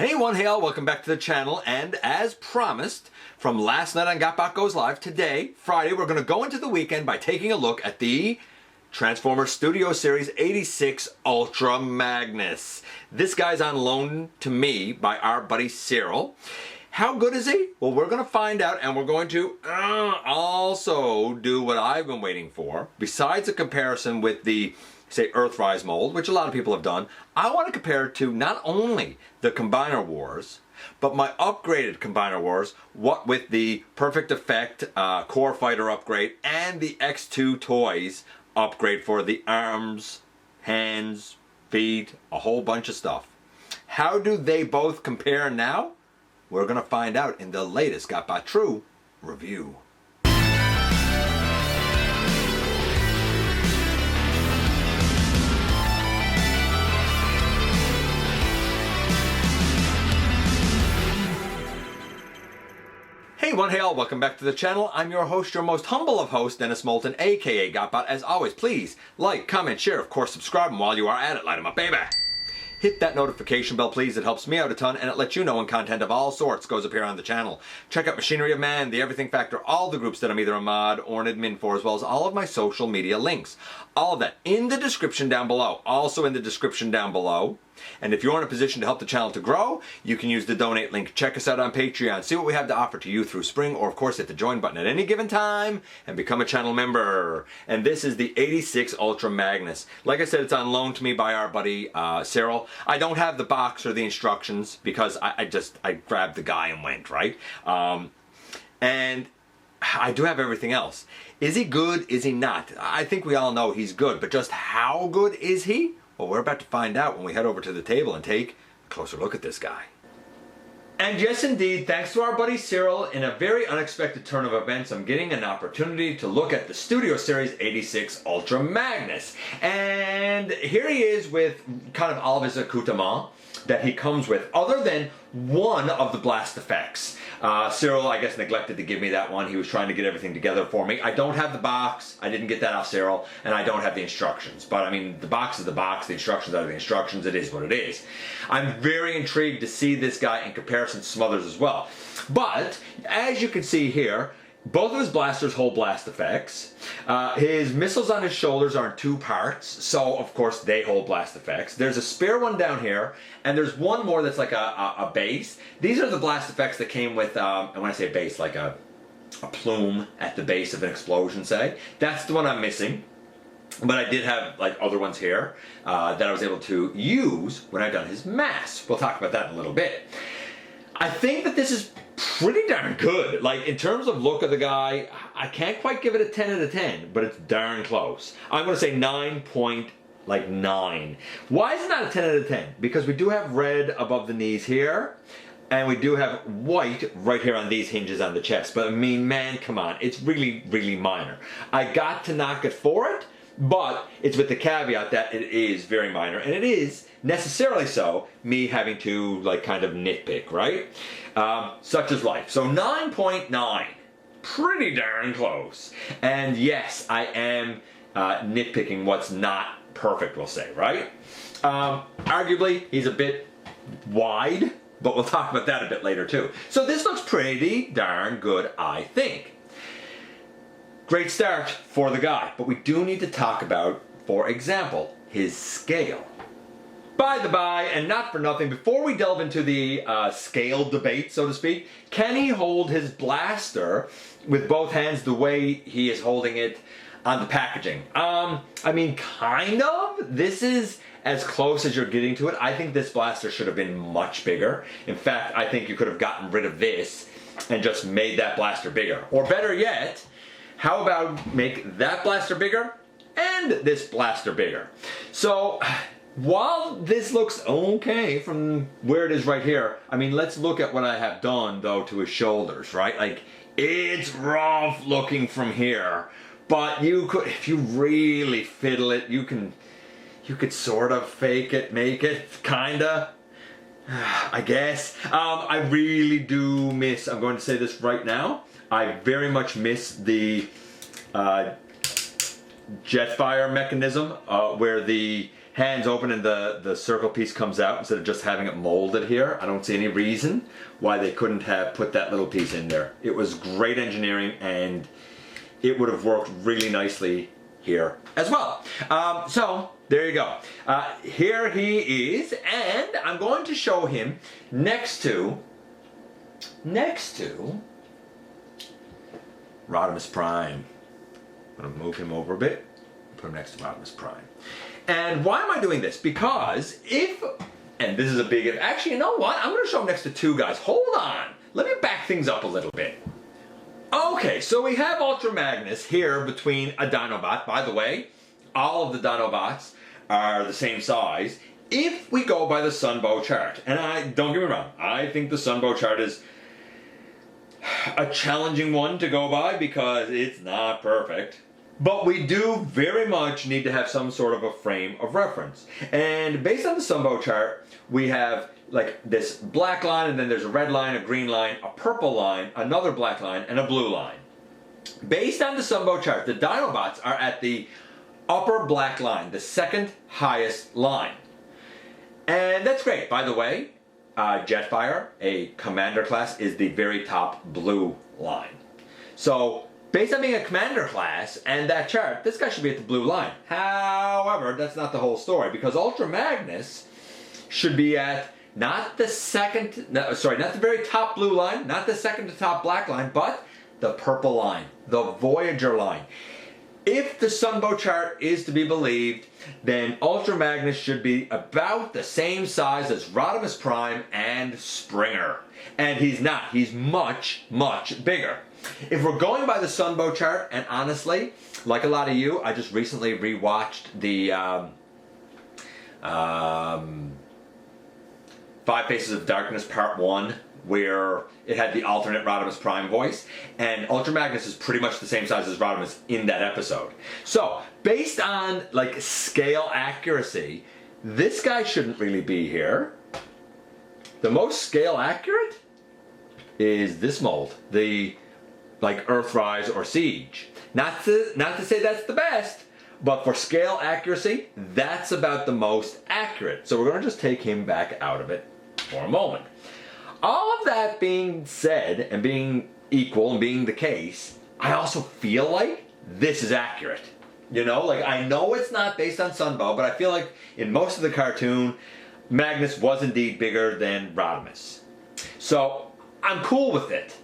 Hey one, hey all, welcome back to the channel, and as promised, from last night on GotBot Goes Live, today, Friday, we're going to go into the weekend by taking a look at the Transformers Studio Series 86 Ultra Magnus. This guy's on loan to me by our buddy Cyril. How good is he? Well, we're going to find out, and we're going to also do what I've been waiting for. Besides a comparison with the, say, Earthrise mold, which a lot of people have done, I want to compare it to not only the Combiner Wars, but my upgraded Combiner Wars, what with the Perfect Effect Core Fighter upgrade and the X2 Toys upgrade for the arms, hands, feet, a whole bunch of stuff. How do they both compare now? We're going to find out in the latest GotBot True review. Hey one, hey all, welcome back to the channel. I'm your host, your most humble of hosts, Dennis Moulton, aka GotBot. As always, please like, comment, share, of course subscribe, and while you are at it, light 'em up, baby! Hit that notification bell, please. It helps me out a ton, and it lets you know when content of all sorts goes up here on the channel. Check out Machinery of Man, The Everything Factor, all the groups that I'm either a mod or an admin for, as well as all of my social media links. All of that in the description down below. Also in the description down below. And if you're in a position to help the channel to grow, you can use the donate link. Check us out on Patreon. See what we have to offer to you through spring, or of course hit the join button at any given time and become a channel member. And this is the 86 Ultra Magnus. Like I said, it's on loan to me by our buddy Cyril. I don't have the box or the instructions because I grabbed the guy and went, right? And I do have everything else. Is he good? Is he not? I think we all know he's good, but just how good is he? Well, we're about to find out when we head over to the table and take a closer look at this guy. And yes, indeed, thanks to our buddy Cyril, in a very unexpected turn of events, I'm getting an opportunity to look at the Studio Series 86 Ultra Magnus. And here he is with kind of all of his accoutrement that he comes with, other than one of the blast effects. Cyril, I guess, neglected to give me that one. He was trying to get everything together for me. I don't have the box. I didn't get that off Cyril, and I don't have the instructions. But, I mean, the box is the box. The instructions are the instructions. It is what it is. I'm very intrigued to see this guy in comparison to some others as well. But, as you can see here, both of his blasters hold blast effects. His missiles on his shoulders are in two parts, so of course they hold blast effects. There's a spare one down here, and there's one more that's like a base. These are the blast effects that came with, and when I say base, like a plume at the base of an explosion, say. That's the one I'm missing. But I did have like other ones here that I was able to use when I done his mass. We'll talk about that in a little bit. I think that this is pretty darn good. Like, in terms of look of the guy, I can't quite give it a 10 out of 10, but it's darn close. I'm going to say 9.9. Why is it not a 10 out of 10? Because we do have red above the knees here, and we do have white right here on these hinges on the chest. But I mean, man, come on. It's really, really minor. I got to knock it for it, but it's with the caveat that it is very minor, and it is necessarily so, me having to like kind of nitpick, right? Such is life. So 9.9, pretty darn close. And yes, I am nitpicking what's not perfect, we'll say, right? Arguably, he's a bit wide, but we'll talk about that a bit later too. So this looks pretty darn good, I think. Great start for the guy, but we do need to talk about, for example, his scale. By the by, and not for nothing, before we delve into the scale debate, so to speak, can he hold his blaster with both hands the way he is holding it on the packaging? I mean, kind of. This is as close as you're getting to it. I think this blaster should have been much bigger. In fact, I think you could have gotten rid of this and just made that blaster bigger. Or better yet, how about make that blaster bigger and this blaster bigger? So, while this looks okay from where it is right here, I mean, let's look at what I have done, though, to his shoulders, right? Like, it's rough looking from here, but you could, if you really fiddle it, you could sort of fake it, make it, kinda, I guess. I really do miss, I'm going to say this right now, I very much miss the Jetfire mechanism, where the hands open and the circle piece comes out instead of just having it molded here. I don't see any reason why they couldn't have put that little piece in there. It was great engineering and it would have worked really nicely here as well. So there you go. Here he is, and I'm going to show him next to Rodimus Prime. I'm going to move him over a bit, put him next to Rodimus Prime. And why am I doing this? Because and this is a big if, actually, you know what? I'm going to show him next to two guys. Hold on. Let me back things up a little bit. Okay, so we have Ultra Magnus here between a Dinobot. By the way, all of the Dinobots are the same size if we go by the Sunbow chart. And don't get me wrong, I think the Sunbow chart is a challenging one to go by because it's not perfect. But we do very much need to have some sort of a frame of reference. And based on the Sunbow chart, we have like this black line, and then there's a red line, a green line, a purple line, another black line, and a blue line. Based on the Sunbow chart, the Dinobots are at the upper black line, the second highest line. And that's great. By the way, Jetfire, a commander class, is the very top blue line. So based on being a commander class and that chart, this guy should be at the blue line. However, that's not the whole story, because Ultra Magnus should be at not the very top blue line, not the second to top black line, but the purple line, the Voyager line. If the Sunbow chart is to be believed, then Ultra Magnus should be about the same size as Rodimus Prime and Springer. And he's not. He's much, much bigger. If we're going by the Sunbow chart, and honestly, like a lot of you, I just recently rewatched the Five Faces of Darkness Part 1, where it had the alternate Rodimus Prime voice, and Ultra Magnus is pretty much the same size as Rodimus in that episode. So, based on like scale accuracy, this guy shouldn't really be here. The most scale accurate is this mold, the like Earthrise or Siege. Not to say that's the best, but for scale accuracy, that's about the most accurate. So we're going to just take him back out of it for a moment. All of that being said, and being equal and being the case, I also feel like this is accurate. You know, like I know it's not based on Sunbow, but I feel like in most of the cartoon, Magnus was indeed bigger than Rodimus. So I'm cool with it,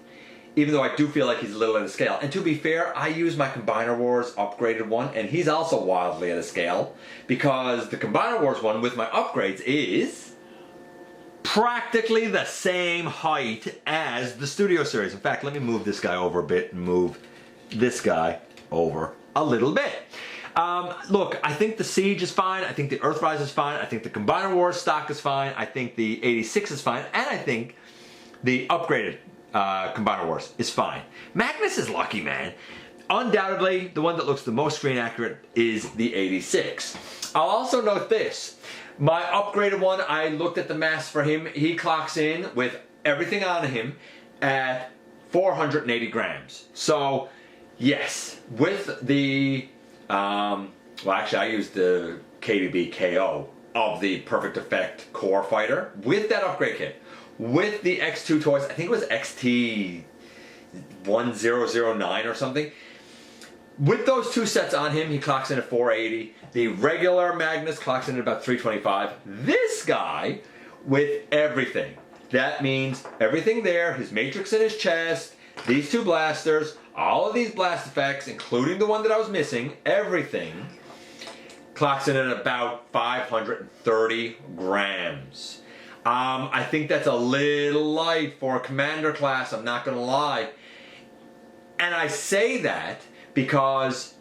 even though I do feel like he's a little out of scale. And to be fair, I use my Combiner Wars upgraded one, and he's also wildly out of scale, because the Combiner Wars one with my upgrades is practically the same height as the Studio Series. In fact, let me move this guy over a bit and move this guy over a little bit. Look, I think the Siege is fine. I think the Earthrise is fine. I think the Combiner Wars stock is fine. I think the 86 is fine. And I think the upgraded Combiner Wars is fine. Magnus is lucky, man. Undoubtedly, the one that looks the most screen accurate is the 86. I'll also note this. My upgraded one, I looked at the mass for him. He clocks in with everything on him at 480 grams. So, yes, with the, well actually I used the KBB KO of the Perfect Effect Core Fighter with that upgrade kit. With the X2 toys, I think it was XT1009 or something. With those two sets on him, he clocks in at 480. The regular Magnus clocks in at about 325. This guy, with everything. That means everything there, his matrix in his chest, these two blasters, all of these blast effects, including the one that I was missing, everything, clocks in at about 530 grams. I think that's a little light for a commander class, I'm not going to lie. And I say that because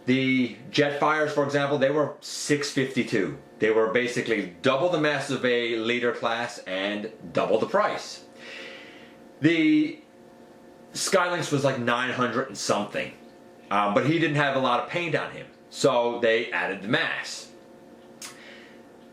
the Jetfires, for example, they were 652. They were basically double the mass of a leader class and double the price. The Skylynx was like 900 and something, but he didn't have a lot of paint on him, so they added the mass.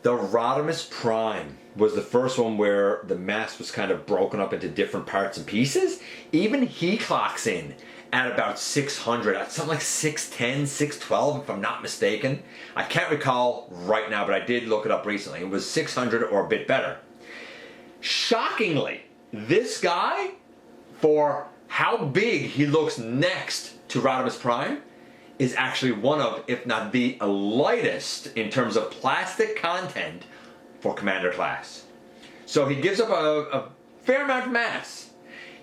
The Rodimus Prime, was the first one where the mask was kind of broken up into different parts and pieces. Even he clocks in at about 600, something like 610, 612 if I'm not mistaken. I can't recall right now, but I did look it up recently. It was 600 or a bit better. Shockingly, this guy, for how big he looks next to Rodimus Prime, is actually one of, if not the lightest in terms of plastic content for Commander class. So he gives up a fair amount of mass.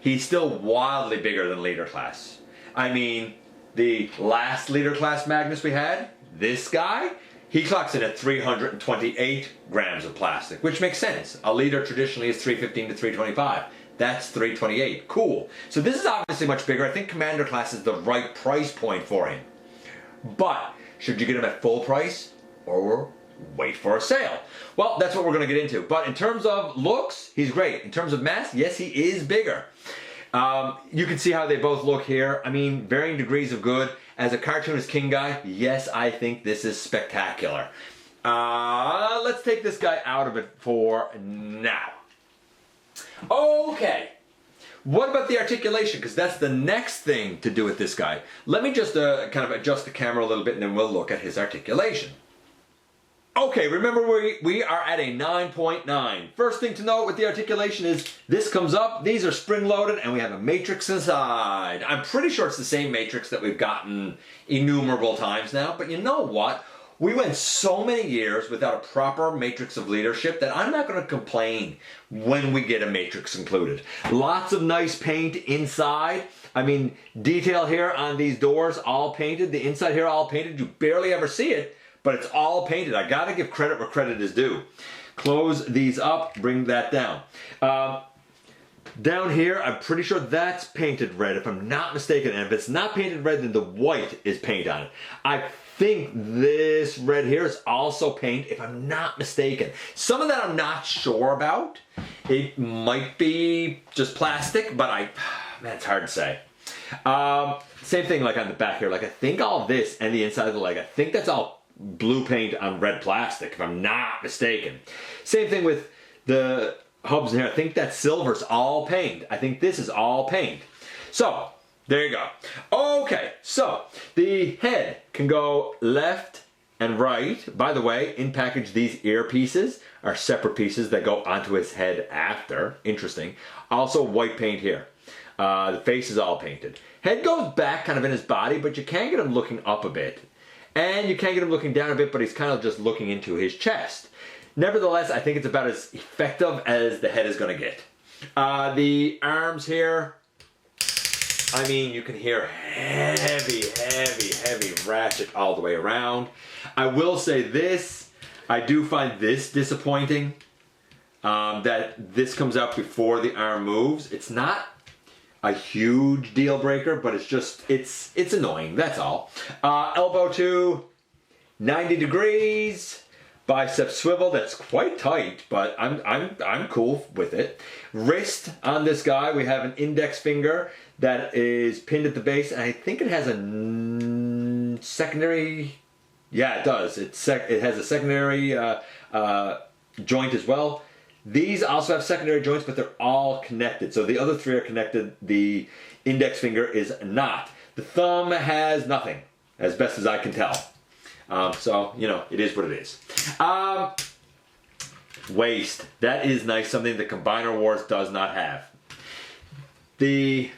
He's still wildly bigger than Leader class. I mean, the last Leader class Magnus we had, this guy, he clocks in at 328 grams of plastic, which makes sense. A Leader traditionally is 315 to 325. That's 328. Cool. So this is obviously much bigger. I think Commander class is the right price point for him. But should you get him at full price or wait for a sale? Well, that's what we're going to get into. But in terms of looks, he's great. In terms of mass, yes, he is bigger. You can see how they both look here. I mean, varying degrees of good. As a cartoonist king guy, yes, I think this is spectacular. Let's take this guy out of it for now. Okay. What about the articulation? Because that's the next thing to do with this guy. Let me just kind of adjust the camera a little bit and then we'll look at his articulation. Okay, remember we are at a 9.9. First thing to note with the articulation is this comes up, these are spring-loaded, and we have a matrix inside. I'm pretty sure it's the same matrix that we've gotten innumerable times now, but you know what? We went so many years without a proper matrix of leadership that I'm not going to complain when we get a matrix included. Lots of nice paint inside. I mean, detail here on these doors, all painted. The inside here, all painted. You barely ever see it, but it's all painted. I gotta give credit where credit is due. Close these up, bring that down. Down here, I'm pretty sure that's painted red, if I'm not mistaken. And if it's not painted red, then the white is paint on it. I think this red here is also paint, if I'm not mistaken. Some of that I'm not sure about. It might be just plastic, but man, it's hard to say. Same thing like on the back here. Like I think all this and the inside of the leg, I think that's all blue paint on red plastic, if I'm not mistaken. Same thing with the hubs in here. I think that silver's all paint. I think this is all paint. So, there you go. Okay, so the head can go left and right. By the way, in package, these earpieces are separate pieces that go onto his head after. Interesting. Also white paint here. The face is all painted. Head goes back kind of in his body, but you can get him looking up a bit. And you can get him looking down a bit, but he's kind of just looking into his chest. Nevertheless, I think it's about as effective as the head is going to get. The arms here, I mean, you can hear heavy, heavy, heavy ratchet all the way around. I will say this, I do find this disappointing, that this comes out before the arm moves. It's not a huge deal breaker, but it's just, it's annoying, that's all. Elbow to 90 degrees, bicep swivel, that's quite tight, but I'm cool with it. Wrist on this guy, we have an index finger that is pinned at the base, and I think it has a secondary, yeah it does, it has a secondary joint as well. These also have secondary joints, but they're all connected. So the other three are connected. The index finger is not. The thumb has nothing, as best as I can tell. So, you know, it is what it is. Waist. That is nice. Something that Combiner Wars does not have. The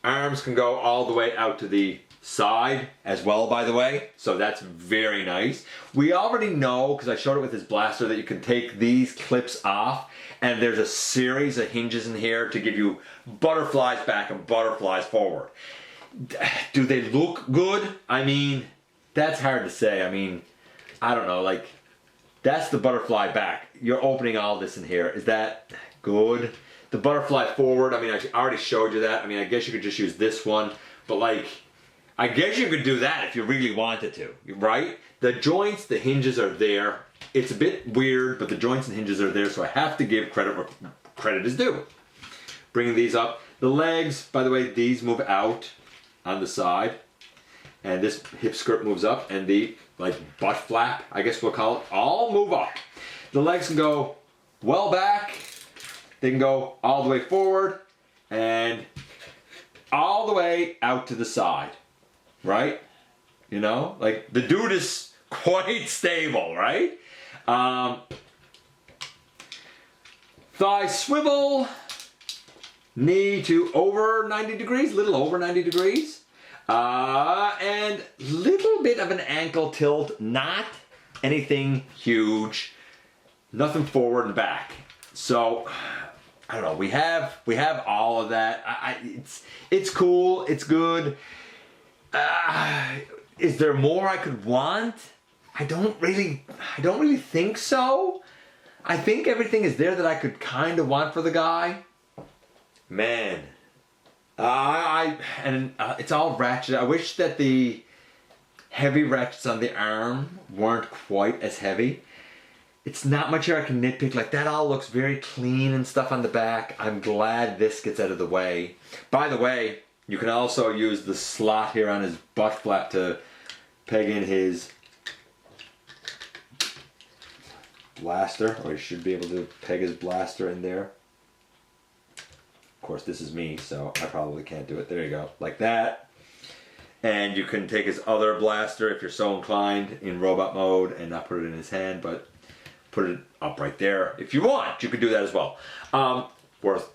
arms can go all the way out to the side as well, by the way, so that's very nice. We already know, because I showed it with his blaster, that you can take these clips off, and there's a series of hinges in here to give you butterflies back and butterflies forward. Do they look good? I mean, that's hard to say. I mean, I don't know, like, that's the butterfly back. You're opening all this in here. Is that good? The butterfly forward, I mean, I already showed you that. I mean, I guess you could just use this one, but like, I guess you could do that if you really wanted to, right? The joints, the hinges are there. It's a bit weird, but the joints and hinges are there, so I have to give credit where credit is due. Bringing these up. The legs, by the way, these move out on the side, and this hip skirt moves up, and the like butt flap, I guess we'll call it, all move up. The legs can go well back. They can go all the way forward and all the way out to the side, right? You know, like the dude is quite stable, right? Thigh swivel, knee to over 90 degrees, little over 90 degrees. And little bit of an ankle tilt, not anything huge, nothing forward and back. So I don't know. We have all of that. It's cool. It's good. Is there more I could want? I don't really think so. I think everything is there that I could kind of want for the guy. Man. It's all ratchet. I wish that the heavy ratchets on the arm weren't quite as heavy. It's not much here I can nitpick. Like, that all looks very clean and stuff on the back. I'm glad this gets out of the way. By the way, you can also use the slot here on his butt flap to peg in his blaster, or you should be able to peg his blaster in there. Of course, this is me, so I probably can't do it. There you go, like that. And you can take his other blaster if you're so inclined in robot mode and not put it in his hand, but put it up right there. If you want, you could do that as well.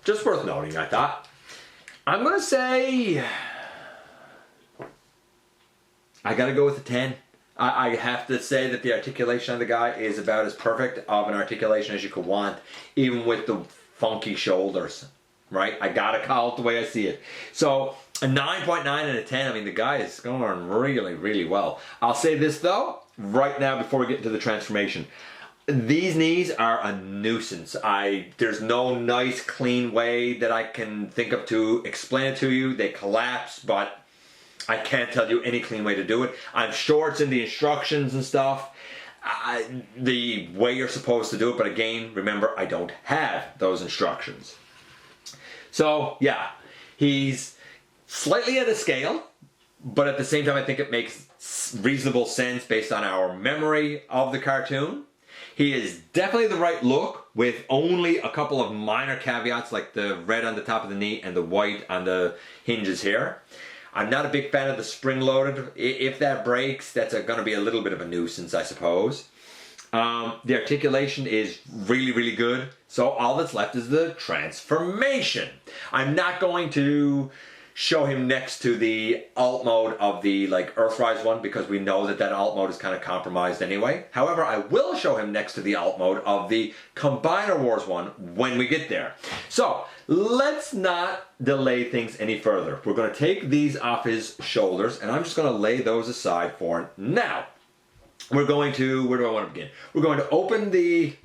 Just worth noting, I thought. I'm gonna say I gotta go with a 10. I have to say that the articulation on the guy is about as perfect of an articulation as you could want, even with the funky shoulders, right? I gotta call it the way I see it. So a 9.9 and a 10, I mean, the guy is going really, really well. I'll say this though, right now before we get into the transformation. These knees are a nuisance. There's no nice, clean way that I can think of to explain it to you. They collapse, but I can't tell you any clean way to do it. I'm sure it's in the instructions and stuff, the way you're supposed to do it, but again, remember, I don't have those instructions. So, yeah, he's slightly at a scale, but at the same time, I think it makes reasonable sense based on our memory of the cartoon. He is definitely the right look with only a couple of minor caveats like the red on the top of the knee and the white on the hinges here. I'm not a big fan of the spring-loaded. If that breaks, that's going to be a little bit of a nuisance, I suppose. The articulation is really, really good. So all that's left is the transformation. I'm not going to show him next to the alt mode of the Earthrise one because we know that alt mode is kind of compromised anyway. However, I will show him next to the alt mode of the Combiner Wars one when we get there. So let's not delay things any further. We're going to take these off his shoulders and I'm just going to lay those aside for now. We're going to, where do I want to begin? We're going to open the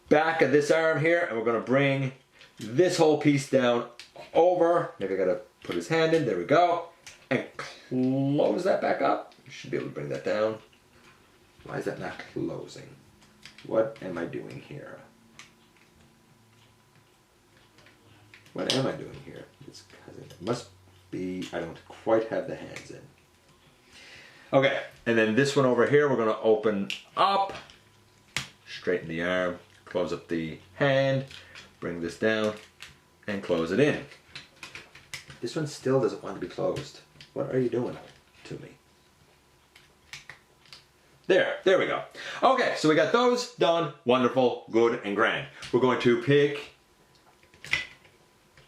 back of this arm here and we're going to bring this whole piece down over. Maybe I gotta put his hand in, there we go. And close that back up. You should be able to bring that down. Why is that not closing? What am I doing here? What am I doing here? It's because it must be, I don't quite have the hands in. Okay, and then this one over here, we're gonna open up, straighten the arm, close up the hand, bring this down, and close it in. This one still doesn't want to be closed. What are you doing to me? There we go. Okay, so we got those done. Wonderful, good, and grand. We're going to pick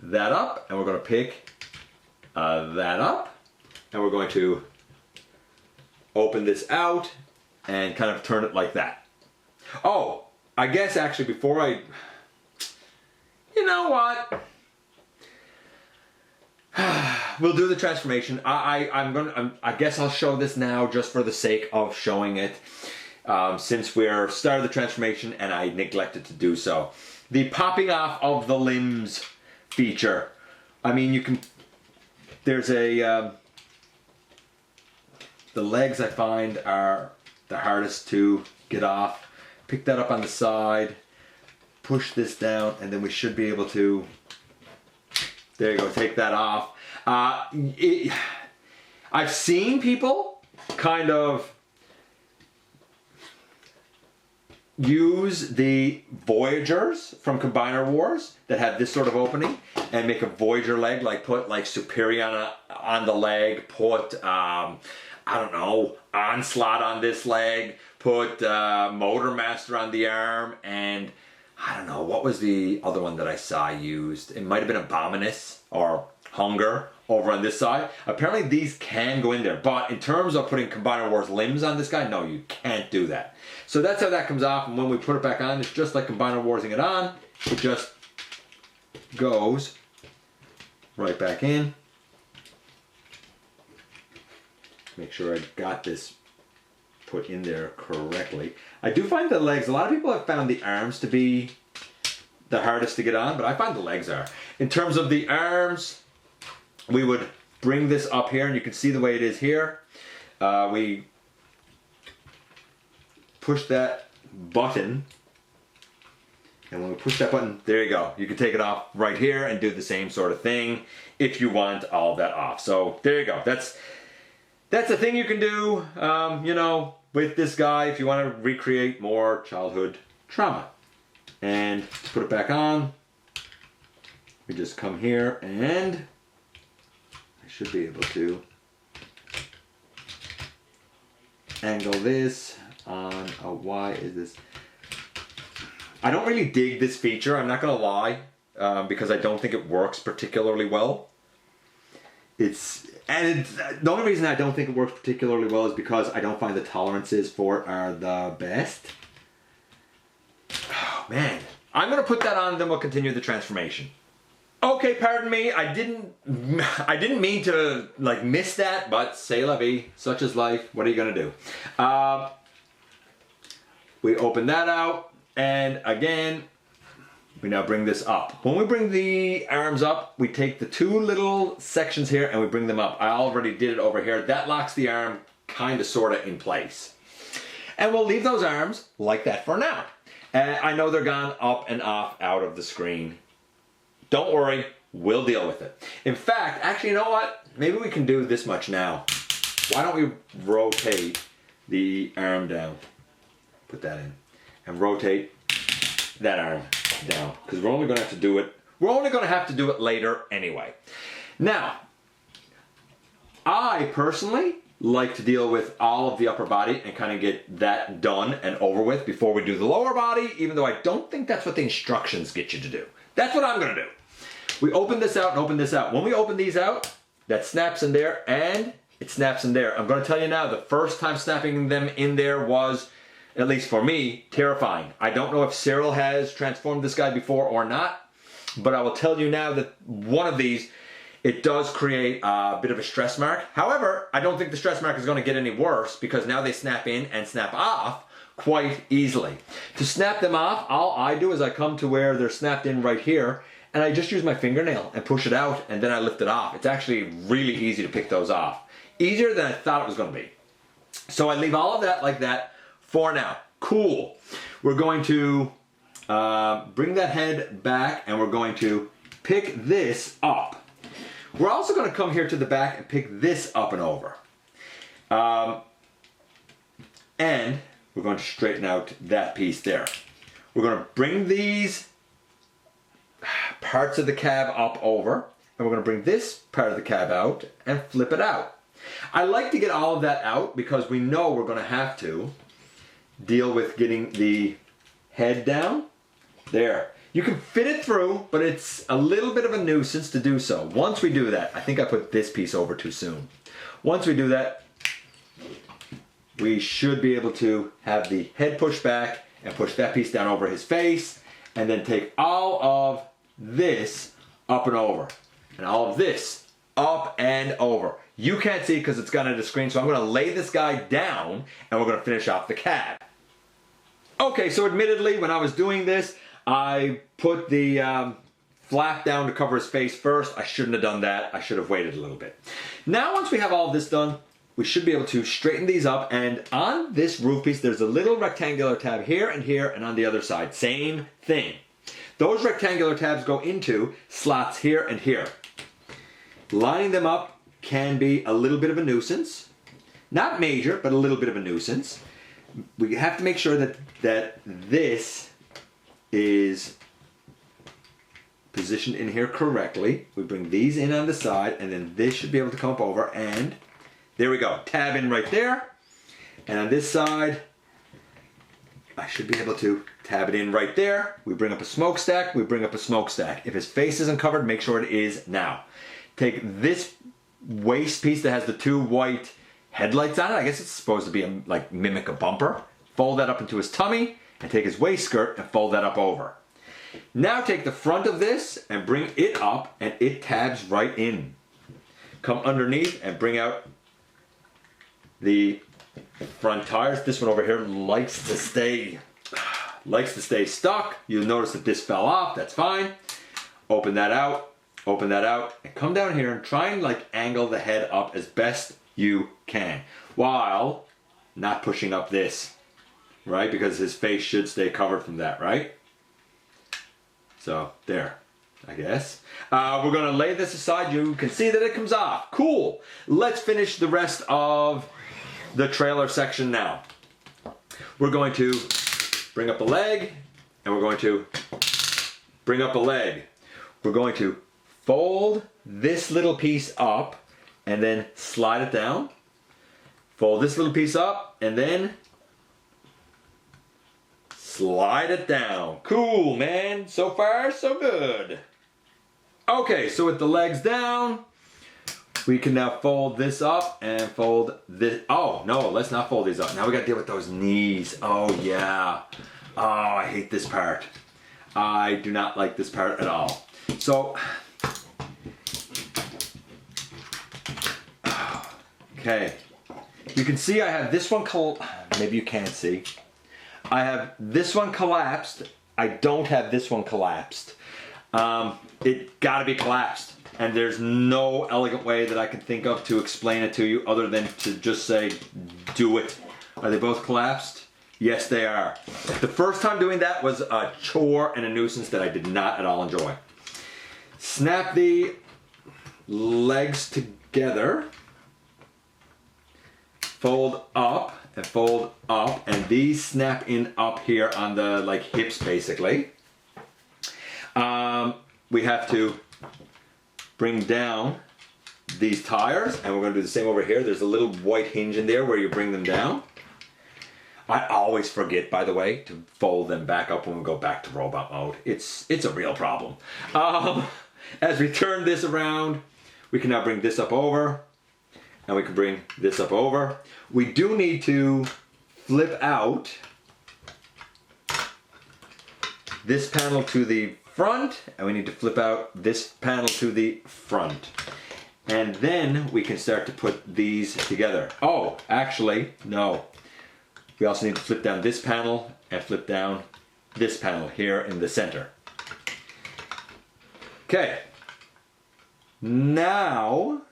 that up, and we're going to pick that up, and we're going to open this out and kind of turn it like that. Oh, I guess actually before you know what? We'll do the transformation. I guess I'll show this now just for the sake of showing it, since we're started the transformation and I neglected to do so. The popping off of the limbs feature. I mean, you can. There's a. The legs I find are the hardest to get off. Pick that up on the side. Push this down, and then we should be able to. There you go, take that off. I've seen people kind of use the Voyagers from Combiner Wars that have this sort of opening and make a Voyager leg, like put like Superior on the leg, put, I don't know, Onslaught on this leg, put Motormaster on the arm, and I don't know, what was the other one that I saw used? It might have been Abominus or Hunger over on this side. Apparently these can go in there, but in terms of putting Combiner Wars limbs on this guy, no, you can't do that. So that's how that comes off, and when we put it back on, it's just like Combiner Warsing it on. It just goes right back in. Make sure I got this put in there correctly. I do find the legs, a lot of people have found the arms to be the hardest to get on, but I find the legs are. In terms of the arms, we would bring this up here, and you can see the way it is here. We push that button, and when we push that button, there you go. You can take it off right here and do the same sort of thing if you want all of that off. So there you go. That's a thing you can do, you know, with this guy if you want to recreate more childhood trauma. And to put it back on, we just come here and I should be able to angle this on a, why is this? I don't really dig this feature, I'm not gonna lie, because I don't think it works particularly well. The only reason I don't think it works particularly well is because I don't find the tolerances for it are the best. Oh man, I'm gonna put that on, then we'll continue the transformation. Okay, pardon me, I didn't mean to like miss that, but c'est la vie, such is life, what are you gonna do? We open that out, and again, we now bring this up. When we bring the arms up, we take the two little sections here and we bring them up. I already did it over here. That locks the arm kind of sort of in place. And we'll leave those arms like that for now. I know they're gone up and off out of the screen. Don't worry, we'll deal with it. In fact, actually, you know what? Maybe we can do this much now. Why don't we rotate the arm down? Put that in. And rotate that arm down. Because we're only going to have to do it. We're only going to have to do it later anyway. Now, I personally like to deal with all of the upper body and kind of get that done and over with before we do the lower body, even though I don't think that's what the instructions get you to do. That's what I'm going to do. We open this out and open this out. When we open these out, that snaps in there and it snaps in there. I'm going to tell you now, the first time snapping them in there was, at least for me, terrifying. I don't know if Cyril has transformed this guy before or not, but I will tell you now that one of these, it does create a bit of a stress mark. However, I don't think the stress mark is going to get any worse because now they snap in and snap off quite easily. To snap them off, all I do is I come to where they're snapped in right here and I just use my fingernail and push it out and then I lift it off. It's actually really easy to pick those off. Easier than I thought it was going to be. So I leave all of that like that for now. Cool. We're going to bring that head back and we're going to pick this up. We're also going to come here to the back and pick this up and over. And we're going to straighten out that piece there. We're going to bring these parts of the cab up over, and we're going to bring this part of the cab out and flip it out. I like to get all of that out because we know we're going to have to deal with getting the head down. There. You can fit it through, but it's a little bit of a nuisance to do so. Once we do that, I think I put this piece over too soon. Once we do that, we should be able to have the head pushed back and push that piece down over his face, and then take all of this up and over, and all of this up and over. You can't see because it's gone into the screen, so I'm going to lay this guy down, and we're going to finish off the cab. Okay, so admittedly, when I was doing this, I put the flap down to cover his face first. I shouldn't have done that. I should have waited a little bit. Now, once we have all of this done, we should be able to straighten these up. And on this roof piece, there's a little rectangular tab here, and on the other side. Same thing. Those rectangular tabs go into slots here and here. Lining them up can be a little bit of a nuisance. Not major, but a little bit of a nuisance. we have to make sure that this is positioned in here correctly. We bring these in on the side, and then this should be able to come up over, and there we go. Tab in right there. And on this side, I should be able to tab it in right there. We bring up a smokestack, we bring up a smokestack. If his face isn't covered, make sure it is now. Take this waist piece that has the two white headlights on it. I guess it's supposed to be like mimic a bumper. Fold that up into his tummy, and take his waist skirt and fold that up over. Now take the front of this and bring it up, and it tabs right in. Come underneath and bring out the front tires. This one over here likes to stay stuck. You'll notice that this fell off. That's fine. Open that out, and come down here and try and like angle the head up as best you can while not pushing up this, right? Because his face should stay covered from that, right? So there, I guess. We're gonna lay this aside. You can see that it comes off. Cool. Let's finish the rest of the trailer section now. We're going to bring up a leg, and we're going to bring up a leg. We're going to fold this little piece up and then slide it down. Fold this little piece up and then slide it down. Cool, man. So far, so good. Okay, so with the legs down, we can now fold this up and fold this. Oh, no, let's not fold these up. Now we got to deal with those knees. Oh, yeah. Oh, I hate this part. I do not like this part at all. So, okay. You can see I have this one, maybe you can't see. I have this one collapsed. I don't have this one collapsed. It gotta be collapsed. And there's no elegant way that I can think of to explain it to you other than to just say, do it. Are they both collapsed? Yes, they are. The first time doing that was a chore and a nuisance that I did not at all enjoy. Snap the legs together. Fold up and fold up, and these snap in up here on the like hips basically. We have to bring down these tires, and we're going to do the same over here. There's a little white hinge in there where you bring them down. I always forget, by the way, to fold them back up when we go back to robot mode. It's a real problem. As we turn this around, we can now bring this up over, and we can bring this up over. We do need to flip out this panel to the front, and we need to flip out this panel to the front. And then we can start to put these together. Oh, actually, no. We also need to flip down this panel and flip down this panel here in the center. Okay. Now,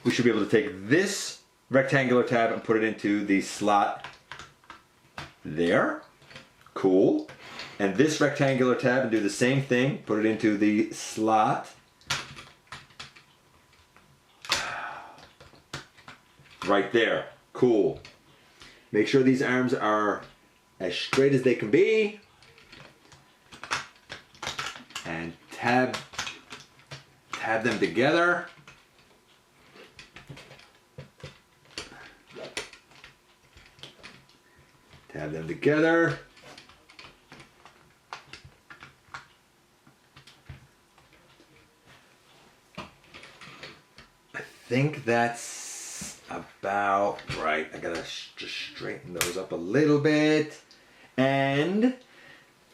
we should be able to take this rectangular tab and put it into the slot there. Cool. And this rectangular tab and do the same thing. Put it into the slot. Right there. Cool. Make sure these arms are as straight as they can be. And tab them together. Tab them together. I think that's about right. I gotta just straighten those up a little bit. And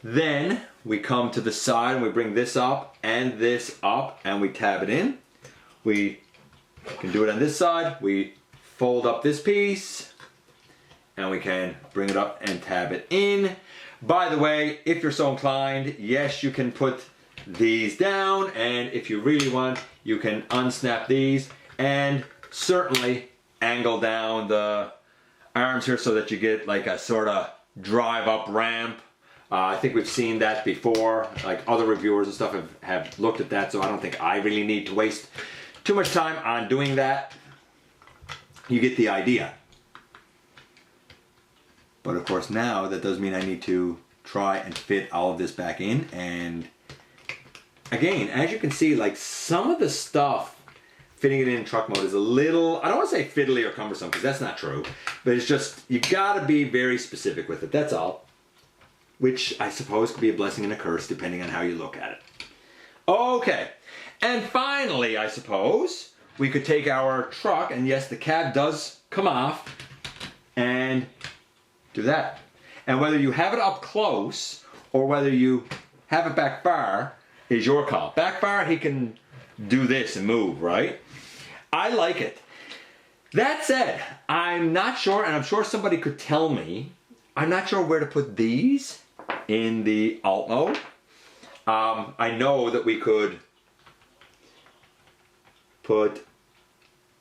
then we come to the side and we bring this up and we tab it in. We can do it on this side. We fold up this piece and we can bring it up and tab it in. By the way, if you're so inclined, yes, you can put these down, and if you really want, you can unsnap these and certainly angle down the arms here so that you get like a sort of drive up ramp. I think we've seen that before, like other reviewers and stuff have looked at that, so I don't think I really need to waste too much time on doing that. You get the idea. But of course now that does mean I need to try and fit all of this back in. And again, as you can see, like some of the stuff fitting it in truck mode is a little, I don't want to say fiddly or cumbersome because that's not true, but it's just, you gotta be very specific with it, that's all. Which I suppose could be a blessing and a curse depending on how you look at it. Okay, and finally I suppose we could take our truck, and yes, the cab does come off, and do that. And whether you have it up close or whether you have it back far is your call. Back far he can do this and move, right? I like it. That said, I'm not sure, and I'm sure somebody could tell me, I'm not sure where to put these in the alt mode. I know that we could put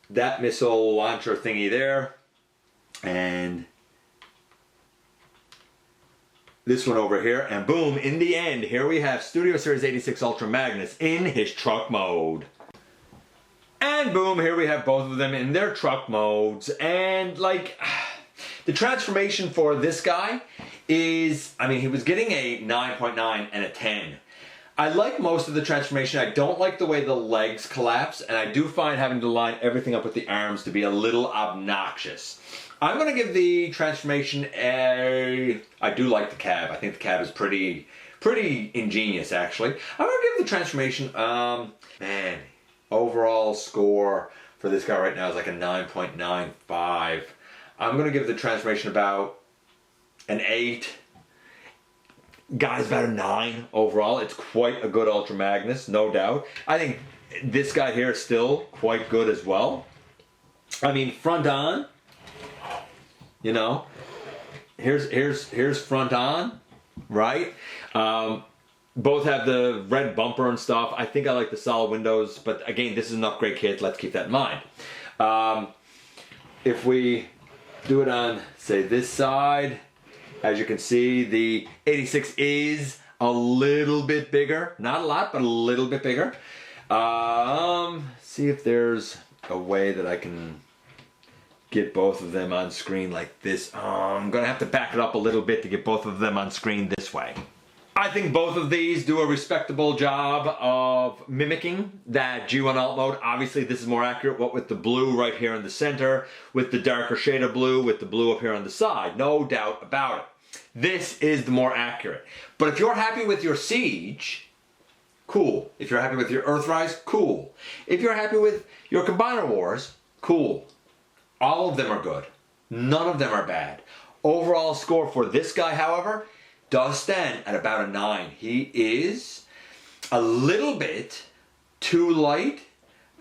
that missile launcher thingy there, and this one over here, and boom, in the end, here we have Studio Series 86 Ultra Magnus in his truck mode. And boom, here we have both of them in their truck modes. And like, the transformation for this guy is, I mean, he was getting a 9.9 and a 10. I like most of the transformation. I don't like the way the legs collapse, and I do find having to line everything up with the arms to be a little obnoxious. I'm going to give the transformation a, I do like the cab. I think the cab is pretty ingenious, actually. I'm going to give the transformation, man, overall score for this guy right now is like a 9.95. I'm going to give the transformation about an 8. Guy's about a 9 overall. It's quite a good Ultra Magnus, no doubt. I think this guy here is still quite good as well. I mean, front on, you know, here's front on, right? Both have the red bumper and stuff. I think I like the solid windows, but again, this is an upgrade kit. Let's keep that in mind. If we do it on, say, this side, as you can see, the 86 is a little bit bigger. Not a lot, but a little bit bigger. See if there's a way that I can get both of them on screen like this. I'm gonna have to back it up a little bit to get both of them on screen this way. I think both of these do a respectable job of mimicking that G1 alt mode. Obviously this is more accurate, what with the blue right here in the center, with the darker shade of blue, with the blue up here on the side. No doubt about it. This is the more accurate. But if you're happy with your Siege, cool. If you're happy with your Earthrise, cool. If you're happy with your Combiner Wars, cool. All of them are good. None of them are bad. Overall score for this guy, however, does stand at about a 9. He is a little bit too light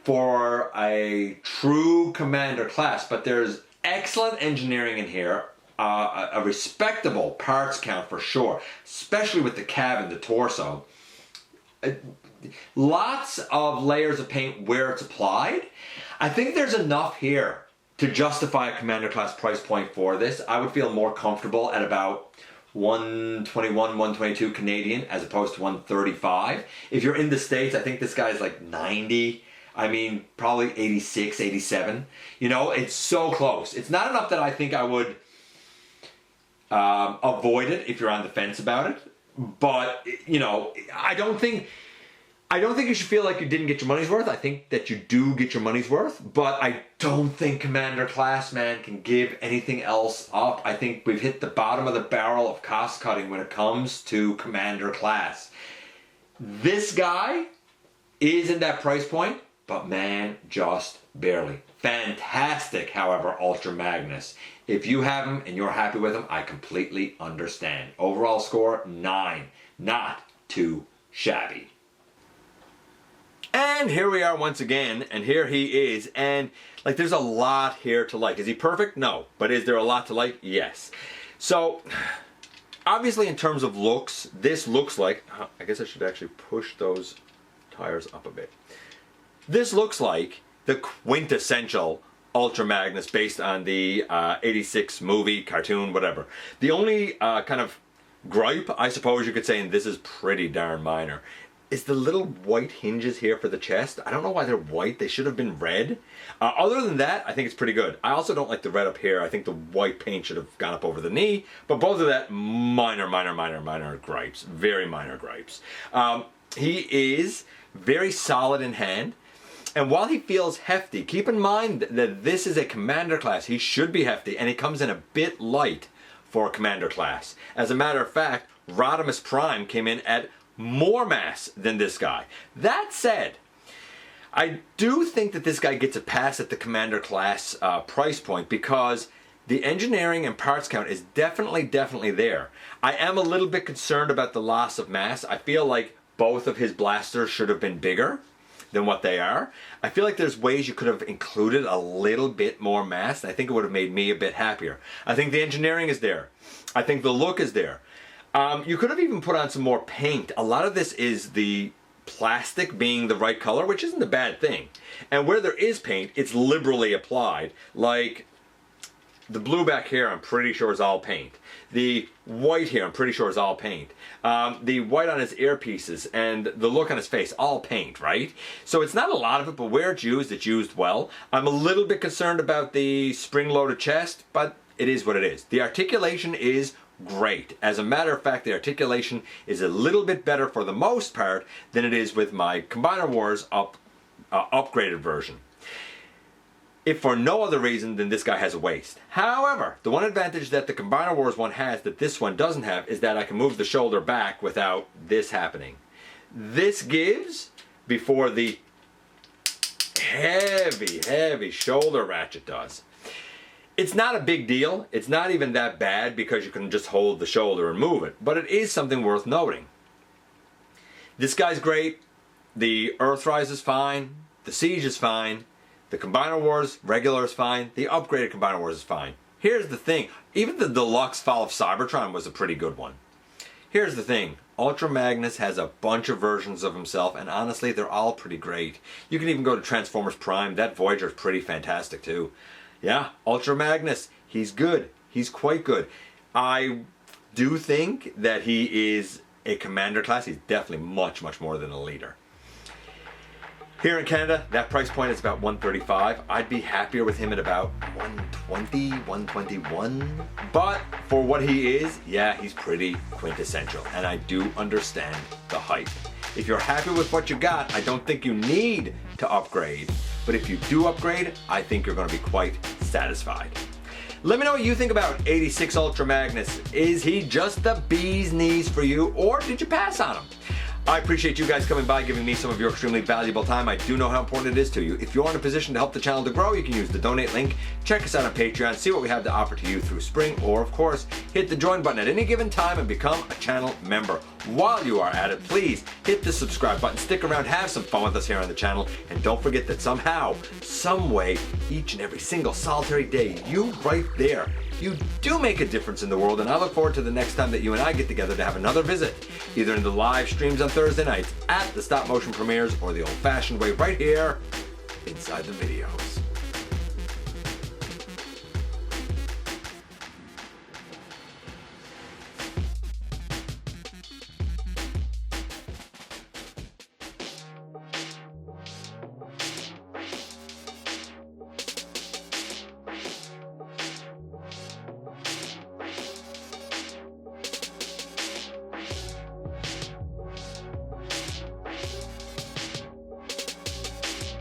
for a true commander class, but there's excellent engineering in here, a respectable parts count for sure, especially with the cab and the torso. Lots of layers of paint where it's applied. I think there's enough here to justify a commander class price point for this. I would feel more comfortable at about 121, 122 Canadian as opposed to 135. If you're in the States, I think this guy's like 90. I mean, probably 86, 87. You know, it's so close. It's not enough that I think I would avoid it if you're on the fence about it. But, you know, I don't think you should feel like you didn't get your money's worth. I think that you do get your money's worth, but I don't think Commander Class, man, can give anything else up. I think we've hit the bottom of the barrel of cost cutting when it comes to Commander Class. This guy is in that price point, but man, just barely. Fantastic, however, Ultra Magnus. If you have him and you're happy with him, I completely understand. Overall score, 9. Not too shabby. And here we are once again, and here he is, and like there's a lot here to like. Is he perfect? No. But is there a lot to like? Yes. So, obviously in terms of looks, this looks like, I guess I should actually push those tires up a bit. This looks like the quintessential Ultra Magnus based on the 86 movie, cartoon, whatever. The only kind of gripe, I suppose you could say, and this is pretty darn minor, is the little white hinges here for the chest. I don't know why they're white. They should have been red. Other than that, I think it's pretty good. I also don't like the red up here. I think the white paint should have gone up over the knee. But both of that, minor gripes. Very minor gripes. He is very solid in hand. And while he feels hefty, keep in mind that this is a commander class. He should be hefty, and he comes in a bit light for a commander class. As a matter of fact, Rodimus Prime came in at more mass than this guy. That said, I do think that this guy gets a pass at the commander class price point because the engineering and parts count is definitely there. I am a little bit concerned about the loss of mass. I feel like both of his blasters should have been bigger than what they are. I feel like there's ways you could have included a little bit more mass, and I think it would have made me a bit happier. I think the engineering is there. I think the look is there. You could have even put on some more paint. A lot of this is the plastic being the right color, which isn't a bad thing. And where there is paint, it's liberally applied. Like the blue back here, I'm pretty sure is all paint. The white here, I'm pretty sure is all paint. The white on his earpieces and the look on his face, all paint, right? So it's not a lot of it, but where it's used well. I'm a little bit concerned about the spring-loaded chest, but it is what it is. The articulation is great. As a matter of fact, the articulation is a little bit better for the most part than it is with my Combiner Wars upgraded version. If for no other reason than this guy has a waist. However, the one advantage that the Combiner Wars one has that this one doesn't have is that I can move the shoulder back without this happening. This gives, before the heavy shoulder ratchet does. It's not a big deal. It's not even that bad because you can just hold the shoulder and move it. But it is something worth noting. This guy's great. The Earthrise is fine. The Siege is fine. The Combiner Wars regular is fine. The upgraded Combiner Wars is fine. Here's the thing. Even the Deluxe Fall of Cybertron was a pretty good one. Here's the thing. Ultra Magnus has a bunch of versions of himself, and honestly, they're all pretty great. You can even go to Transformers Prime. That Voyager is pretty fantastic too. Yeah, Ultra Magnus, he's good. He's quite good. I do think that he is a commander class. He's definitely much more than a leader. Here in Canada, that price point is about $135. I'd be happier with him at about $120, $121. But for what he is, yeah, he's pretty quintessential. And I do understand the hype. If you're happy with what you got, I don't think you need to upgrade. But if you do upgrade, I think you're going to be quite satisfied. Let me know what you think about 86 Ultra Magnus. Is he just the bee's knees for you, or did you pass on him? I appreciate you guys coming by, giving me some of your extremely valuable time. I do know how important it is to you. If you're in a position to help the channel to grow, you can use the donate link. Check us out on Patreon, see what we have to offer to you through Spring, or of course, hit the join button at any given time and become a channel member. While you are at it, please hit the subscribe button, stick around, have some fun with us here on the channel, and don't forget that somehow, some way, each and every single solitary day, you right there, you do make a difference in the world, and I look forward to the next time that you and I get together to have another visit, either in the live streams on Thursday nights, at the stop motion premieres, or the old-fashioned way right here inside the videos.